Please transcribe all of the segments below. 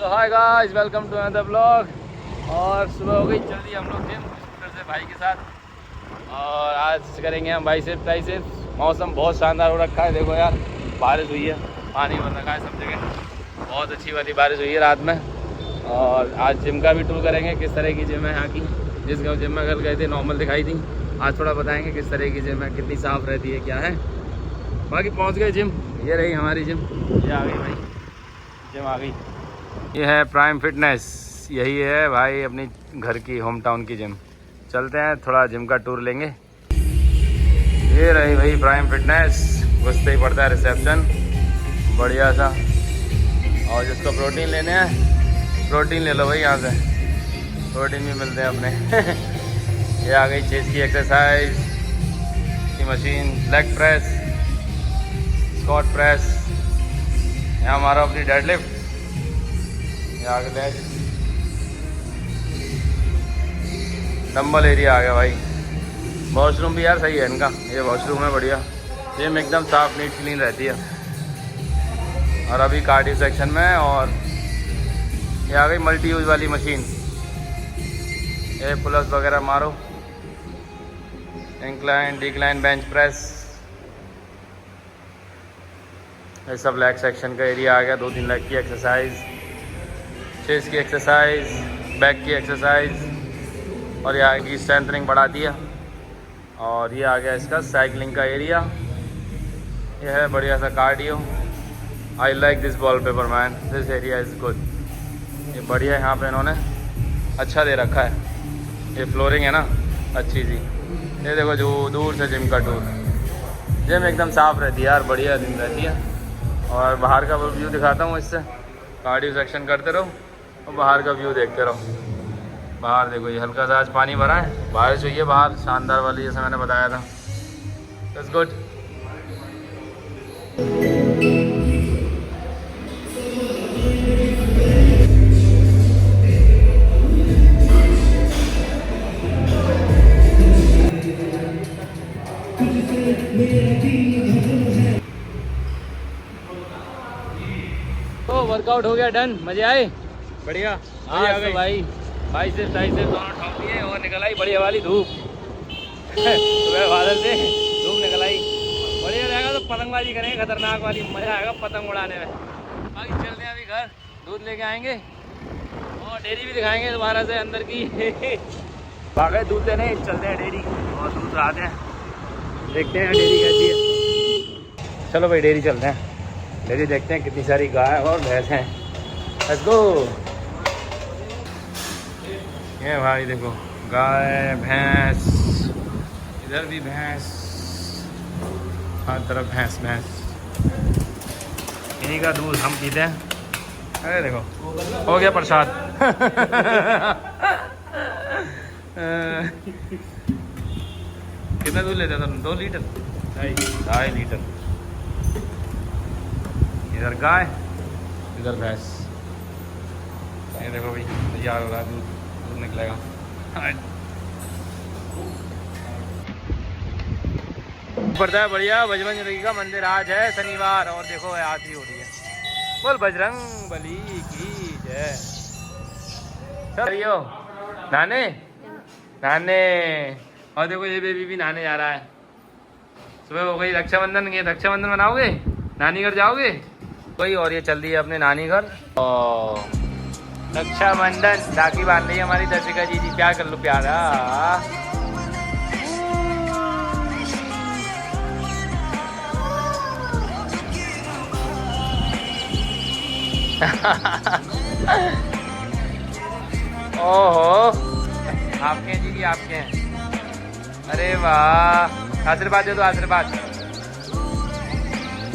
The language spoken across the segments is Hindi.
तो hi guys, welcome to another blog. और सुबह हो गई जल्दी हम लोग जिम स्कूटर से भाई के साथ। और आज करेंगे हम बाइसेप्स ट्राइसेप्स। मौसम बहुत शानदार हो रखा है, देखो यार बारिश हुई है, पानी भर रखा है सब जगह, बहुत अच्छी वाली बारिश हुई है रात में। और आज जिम का भी टूर करेंगे, किस तरह की जिम है यहाँ की। जिस जिम में कल गए थे नॉर्मल दिखाई थी, आज थोड़ा बताएंगे किस तरह की जिम है, कितनी साफ़ रहती है, क्या है। बाकी पहुँच गए जिम, ये रही हमारी जिम, ये आ गई भाई जिम आ गई। ये है प्राइम फिटनेस, यही है भाई अपनी घर की होम टाउन की जिम। चलते हैं थोड़ा जिम का टूर लेंगे। ये रही भाई प्राइम फिटनेस, घुसते ही पड़ता है रिसेप्शन बढ़िया सा। और जिसको प्रोटीन लेने हैं प्रोटीन ले लो भाई, यहाँ से प्रोटीन भी मिलते हैं अपने। ये आ गई चेस्ट की एक्सरसाइज की machine, leg press, squat press, यहाँ हमारा अपनी डेडलिफ्ट, आगे लेग, डंबल एरिया आ गया भाई। वॉशरूम भी यार सही है इनका, ये वॉशरूम है बढ़िया। जिम एकदम साफ नीट क्लीन रहती है। और अभी कार्डियो सेक्शन में, और ये आ गई मल्टी यूज वाली मशीन, ये पुलअप्स वगैरह मारो, इंक्लाइन डिक्लाइन बेंच प्रेस, ये सब लेग सेक्शन का एरिया आ गया। 2-3 लेग की एक्सरसाइज, चेस्ट की एक्सरसाइज, बैक की एक्सरसाइज, और ये आगे स्ट्रेंथनिंग बढ़ा दिया। और ये आ गया इसका साइकिलिंग का एरिया, ये है बढ़िया सा cardio. I like this wall paper man, this area is good. ये बढ़िया यहाँ पे इन्होंने अच्छा दे रखा है, ये फ्लोरिंग है ना अच्छी सी। ये देखो जो दूर से जिम का टूर, जिम एकदम साफ़ रहती है यार, बढ़िया जिम रहती है। और बाहर का व्यू दिखाता हूँ इससे, कार्डियो सेक्शन करते रहो और बाहर का व्यू देखते रहो। बाहर देखो ये हल्का सा आज पानी भरा है, बारिश हुई है बाहर शानदार वाली, जैसे मैंने बताया था। It's good. तो वर्कआउट हो गया डन, मजे आए, बढ़िया। आज तो भाई से दोनों ठोक दिए और निकल आई बढ़िया वाली धूप। सुबह बादल से धूप निकल आई, बढ़िया रहेगा। तो पतंगबाजी करेंगे खतरनाक वाली, मजा आएगा पतंग उड़ाने में। बाकी चलते हैं अभी घर, दूध लेके आएंगे और डेयरी भी दिखाएंगे दोबारा से अंदर की। भागे दूध लेने, चलते हैं डेयरी और दूध आते हैं, देखते हैं डेयरी कैसी है। चलो भाई डेयरी चलते हैं, डेयरी देखते हैं कितनी सारी गाय और भैंस हैं। Let's go. ये भाई देखो गाय भैंस, इधर भी भैंस, हर तरफ भैंस भैंस। इन्हीं का दूध हम पीते हैं। अरे देखो हो गया प्रसाद। कितना दूध लेते तुम? 2 लीटर, 2.5 लीटर। इधर गाय इधर भैंस। ये देखो भाई तैयार हो रहा है दूध, दूध निकलेगा। पड़ता है बढ़िया। बजरंग का मंदिर आज है शनिवार, और देखो आरती हो रही है। बोल बजरंग बली की जय। चलियो नहाने नहाने। और देखो ये बेबी भी नहाने जा रहा है। सुबह हो गई रक्षाबंधन, ये रक्षाबंधन मनाओगे, नानी घर जाओगे कोई। और ये चल रही है अपने नानी घर, और रक्षाबंधन राखी बांध रही है हमारी दर्शिका जी। प्यार कर लो प्यारा। ओहो आपके हैं जी, आपके हैं। अरे वाह, आशीर्वाद दे दो, आशीर्वाद।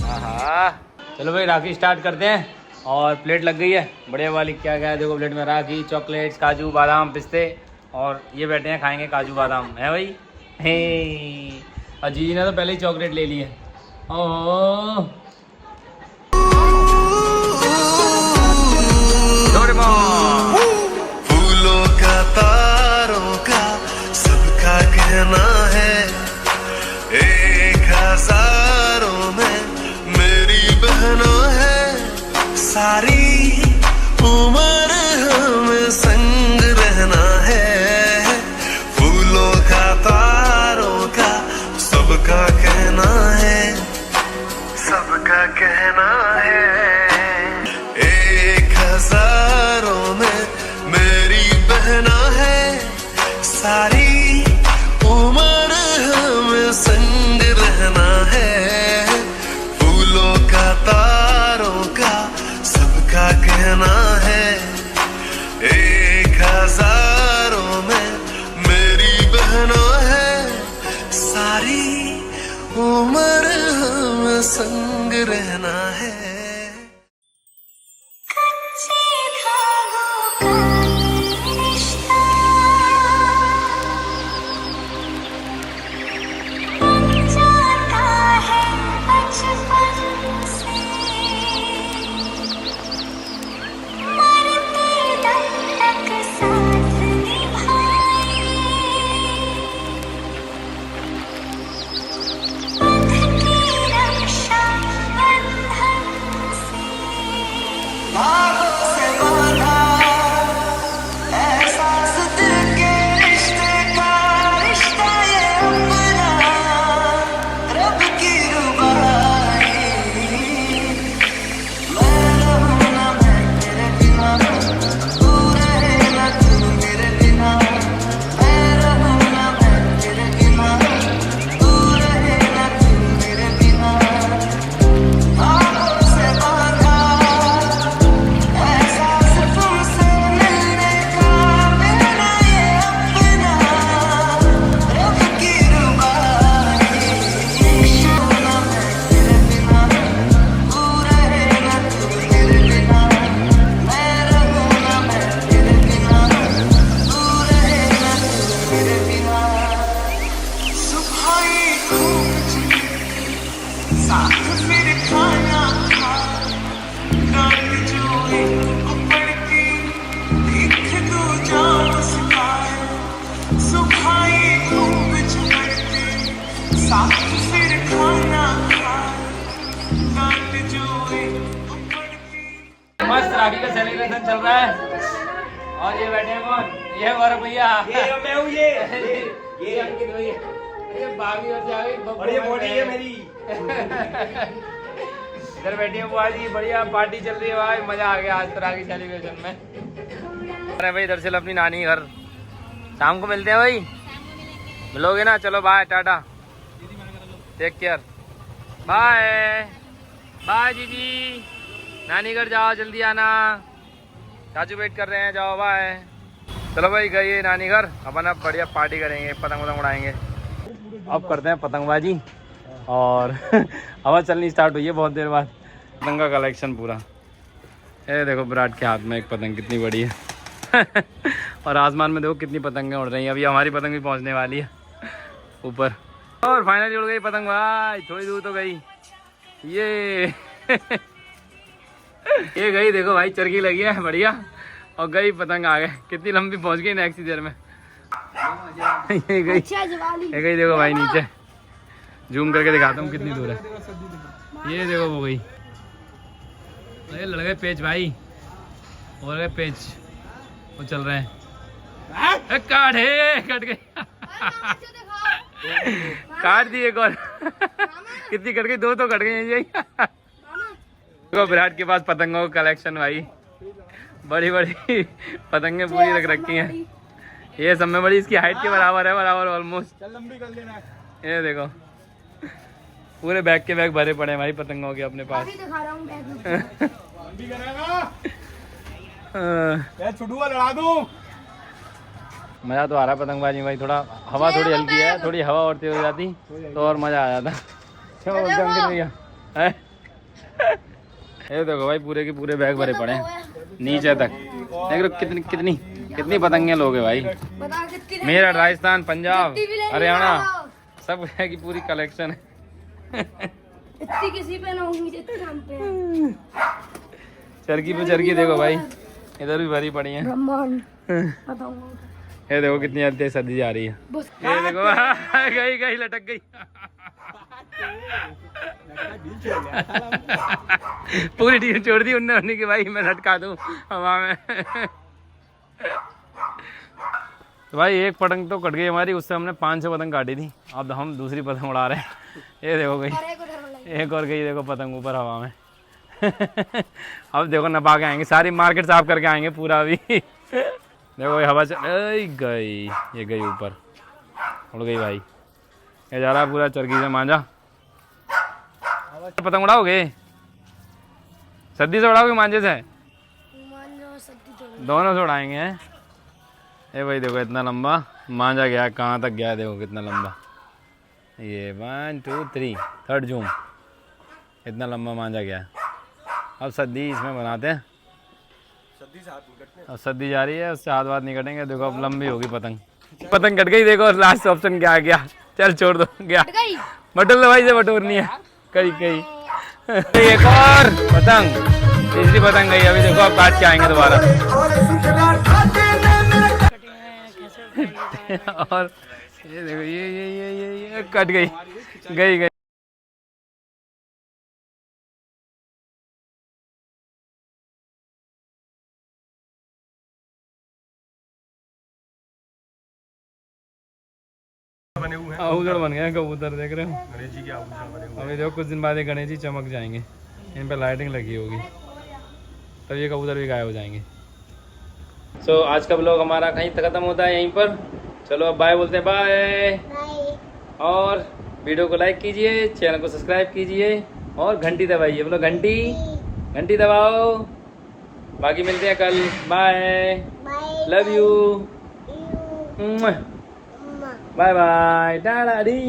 हाँ चलो भाई राखी स्टार्ट करते हैं। और प्लेट लग गई है बढ़िया वाली, क्या क्या है देखो प्लेट में, राखी, चॉकलेट्स, काजू बादाम पिस्ते, और ये बैठे हैं खाएंगे काजू बादाम है भाई। हे और जीजी ने तो पहले ही चॉकलेट ले ली है। ओह फूलों का तारों का सबका कहना है, 1000 में मेरी बहना है सारी उम्र। हजारों में मेरी बहना है, सारी उम्र हमें संग रहना है। फूलों का तारों का सबका कहना है, 1000 में मेरी बहना है, सारी उम्र हमें संग रहना है। मस्त राखी का सेलिब्रेशन चल रहा है और ये बैठे हैं कौन? ये गौरव भैया, ये मैं हूँ, ये अंकित भैया, ये भाभी और जा गई और ये बॉडी है मेरी। इधर बैठी है बुआ जी, बढ़िया पार्टी चल रही है भाई, मजा आ गया आज तो राखी सेलिब्रेशन में। अरे भाई दरअसल अपनी नानी घर, शाम को मिलते हैं भाई, मिलोगे ना? चलो bye, tata, take care, bye bye जीजी, नानी घर जाओ, जल्दी आना, चाचू वेट कर रहे हैं, जाओ बाय। चलो भाई गई नानी घर, अपन अब बढ़िया पार्टी करेंगे, पतंग वतंग उड़ाएंगे। अब करते हैं पतंगबाजी और हवा चलनी स्टार्ट हुई है बहुत देर बाद। पतंग का कलेक्शन पूरा, ये देखो विराट के हाथ में एक पतंग कितनी बड़ी है और आसमान में देखो कितनी पतंगें उड़ रही हैं। अभी हमारी पतंग भी पहुंचने वाली है ऊपर और फाइनली उड़ गई पतंग भाई, थोड़ी दूर तो गई ये ये गई, देखो भाई चरखी लगी है बढ़िया और गई पतंग, आ गए, कितनी लंबी पहुंच गई नेक्स्ट देर में। ये गई, ये गई, देखो भाई नीचे, जूम करके दिखाता हूँ कितनी दूर है। ये देखो वो गई, अरे लड़ गए पेच भाई, और गए पेच, वो चल रहे हैं, कट गई काट दी एक और कितनी कट गई? 2 तो कट गई। देखो विराट के पास पतंगों का कलेक्शन भाई, बड़ी बड़ी पतंगे पूरी रख रखी हैं, ये सब में बड़ी इसकी हाइट के बराबर है, बराबर ऑलमोस्ट। ये देखो पूरे बैग के बैग भरे पड़े हैं भाई पतंगों के अपने पास। लड़ा दूं। मजा तो आ रहा है पतंगबाजी भाई, थोड़ा हवा थोड़ी हल्की है, थोड़ी हवा और तेज हो जाती तो और मजा आ जाता। क्या बोलते हैं अंकित भैया? ये देखो भाई पूरे के पूरे बैग भरे पड़े हैं नीचे तक। देख कितनी कितनी कितनी पतंगे लोगे भाई, मेरठ, राजस्थान, पंजाब, हरियाणा, सब है की पूरी कलेक्शन है। इतनी किसी पे ना होंगी जितनी हम पे हैं। चरखी पे चरखी देखो भाई, इधर भी भरी पड़ी है। ये देखो कितनी तेज सर्दी जा रही है। ये देखो गई गई लटक गई पूरी टीम छोड़ दी उनने कि भाई मैं लटका दूं हवा में। तो भाई एक पतंग तो कट गई हमारी, उससे हमने 500 पतंग काटी थी, अब हम दूसरी पतंग उड़ा रहे हैं। ये देखो गई, एक और गई देखो पतंग ऊपर हवा में। अब देखो नपा के आएंगे, सारी मार्केट साफ करके आएंगे पूरा अभी। देखो ये हवा गई, ये गई ऊपर, उड़ गई भाई। ये जा रहा है पूरा चरखी से मांझा। पतंग उड़ाओगे? सद्दी से उड़ाओगे मांझे से? दोनों से उड़ाएंगे हैं। ये भाई देखो इतना लंबा मांझा गया, कहाँ तक गया देखो कितना लंबा। ये 1 2 3 थर्ड जूम, इतना लंबा मांझा गया। अब सद्दी इसमें बनाते हैं। अब सद्दी जा रही है, उससे हाथ वाथ नहीं कटेंगे। देखो अब लंबी होगी पतंग। पतंग कट गई देखो, लास्ट ऑप्शन क्या आ गया? चल छोड़ दो, गया बटोर लो भाई से, बटोरनी है कहीं कहीं। एक और पतंग, तीसरी पतंग गई। अभी देखो अब काट के आएंगे दोबारा। और ये देखो ये कट गई, गई। आभूषण बन गए कबूतर, देख रहे हो गणेश जी के आभूषण बने हुए। अभी देखो कुछ दिन बाद ये गणेश जी चमक जाएंगे, इन पे लाइटिंग लगी होगी, तब ये कबूतर भी गायब हो जाएंगे। सो आज का ब्लॉग हमारा कहीं तक खत्म होता है यहीं पर। चलो अब बाय बोलते हैं, बाय। और वीडियो को लाइक कीजिए, चैनल को सब्सक्राइब कीजिए और घंटी दबाइए। बोलो घंटी दबाओ। बाकी मिलते हैं कल, bye, love you, bye bye, daddy.